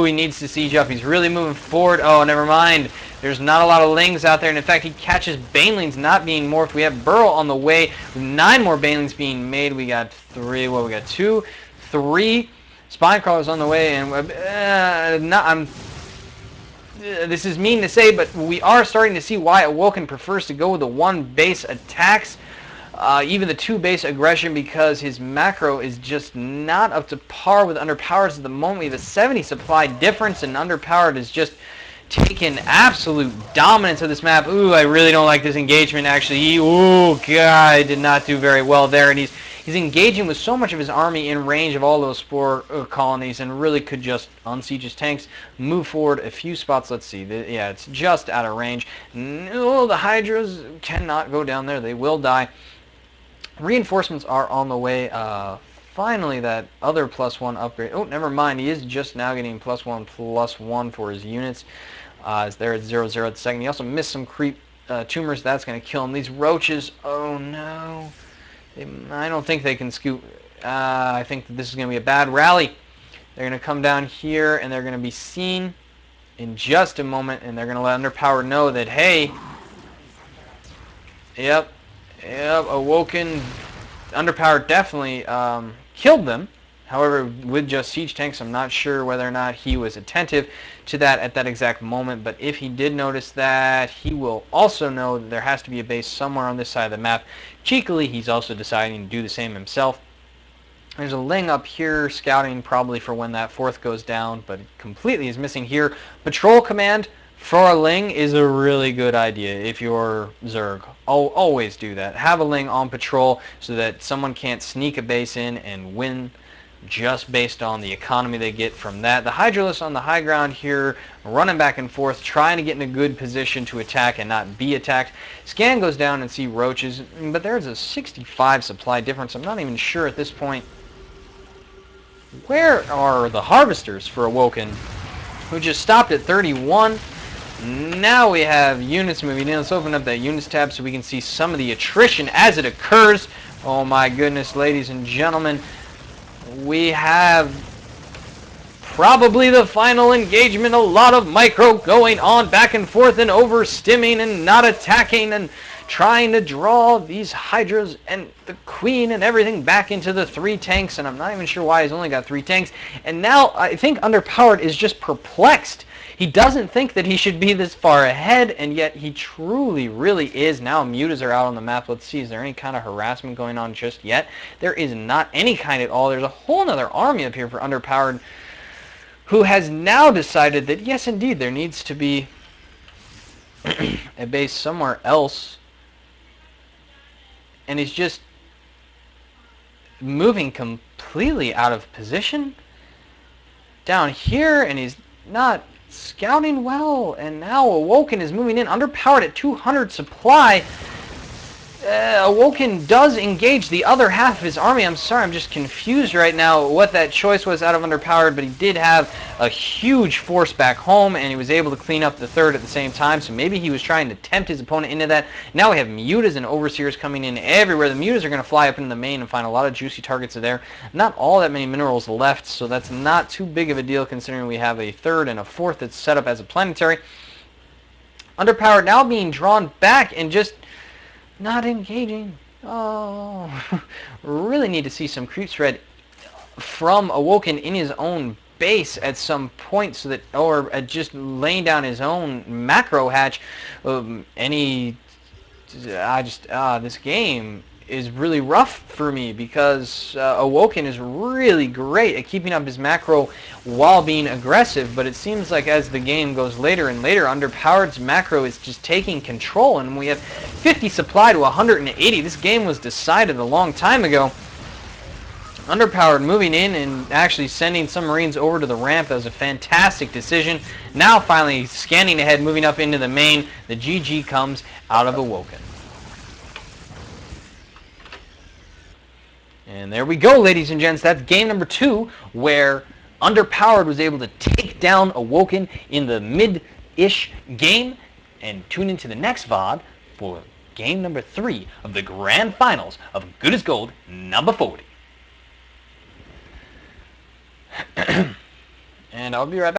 he needs to siege up. He's really moving forward. Oh, never mind. There's not a lot of Lings out there, and in fact, he catches Banelings not being morphed. We have Burrow on the way, with 9 more Banelings being made. We got 3, well, we got 2, 3 Spinecrawlers on the way, and this is mean to say, but we are starting to see why Awoken prefers to go with the 1 base attacks, even the 2 base aggression, because his macro is just not up to par with Underpowered at the moment. We have a 70 supply difference, and Underpowered is just taking absolute dominance of this map. Ooh, I really don't like this engagement, actually. Ooh, God, did not do very well there, and he's engaging with so much of his army in range of all those spore colonies, and really could just unsiege his tanks, move forward a few spots. Let's see. Yeah, it's just out of range. No, the Hydras cannot go down there. They will die. Reinforcements are on the way. Finally, that other +1 upgrade. Oh, never mind. He is just now getting +1/+1 for his units. Is there at 0/0 at the second. He also missed some creep tumors. That's going to kill him. These roaches. Oh, no. I don't think they can scoop. I think that this is going to be a bad rally. They're going to come down here, and they're going to be seen in just a moment, and they're going to let Underpowered know that, hey, yep, Awoken, Underpowered definitely killed them. However, with just siege tanks, I'm not sure whether or not he was attentive to that at that exact moment, but if he did notice that, he will also know that there has to be a base somewhere on this side of the map. Cheekily, he's also deciding to do the same himself. There's a Ling up here scouting probably for when that 4th goes down, but completely is missing here. Patrol command for a Ling is a really good idea if you're Zerg. Always do that. Have a Ling on patrol so that someone can't sneak a base in and win just based on the economy they get from that. The Hydralisk on the high ground here, running back and forth, trying to get in a good position to attack and not be attacked. Scan goes down and see roaches, but there's a 65 supply difference. I'm not even sure at this point. Where are the harvesters for Awoken, who just stopped at 31? Now we have units moving in. Let's open up that units tab so we can see some of the attrition as it occurs. Oh my goodness, ladies and gentlemen. We have probably the final engagement. A lot of micro going on back and forth and overstimming and not attacking and trying to draw these Hydras and the Queen and everything back into the 3 tanks. And I'm not even sure why he's only got 3 tanks. And now I think Underpowered is just perplexed. He doesn't think that he should be this far ahead, and yet he truly, really is. Now mutas are out on the map. Let's see, is there any kind of harassment going on just yet? There is not any kind at all. There's a whole other army up here for Underpowered, who has now decided that, yes, indeed, there needs to be a base somewhere else, and he's just moving completely out of position down here, and he's not scouting well, and now Awoken is moving in, Underpowered at 200 supply. Awoken does engage the other half of his army. I'm sorry, I'm just confused right now what that choice was out of Underpowered, but he did have a huge force back home, and he was able to clean up the 3rd at the same time, so maybe he was trying to tempt his opponent into that. Now we have mutas and overseers coming in everywhere. The mutas are going to fly up into the main and find a lot of juicy targets there. Not all that many minerals left, so that's not too big of a deal considering we have a 3rd and a 4th that's set up as a planetary. Underpowered now being drawn back and just not engaging. Oh, really need to see some creep spread from Awoken in his own base at some point, so that, or just laying down his own macro hatch. This game is really rough for me because Awoken is really great at keeping up his macro while being aggressive, but it seems like as the game goes later and later, Underpowered's macro is just taking control, and we have 50 supply to 180. This game was decided a long time ago. Underpowered moving in and actually sending some Marines over to the ramp. That was a fantastic decision. Now finally scanning ahead, moving up into the main. The GG comes out of Awoken. And there we go, ladies and gents. That's game number 2, where Underpowered was able to take down Awoken in the mid-ish game. And tune into the next VOD for game number 3 of the grand finals of Good as Gold number 40. And I'll be right back.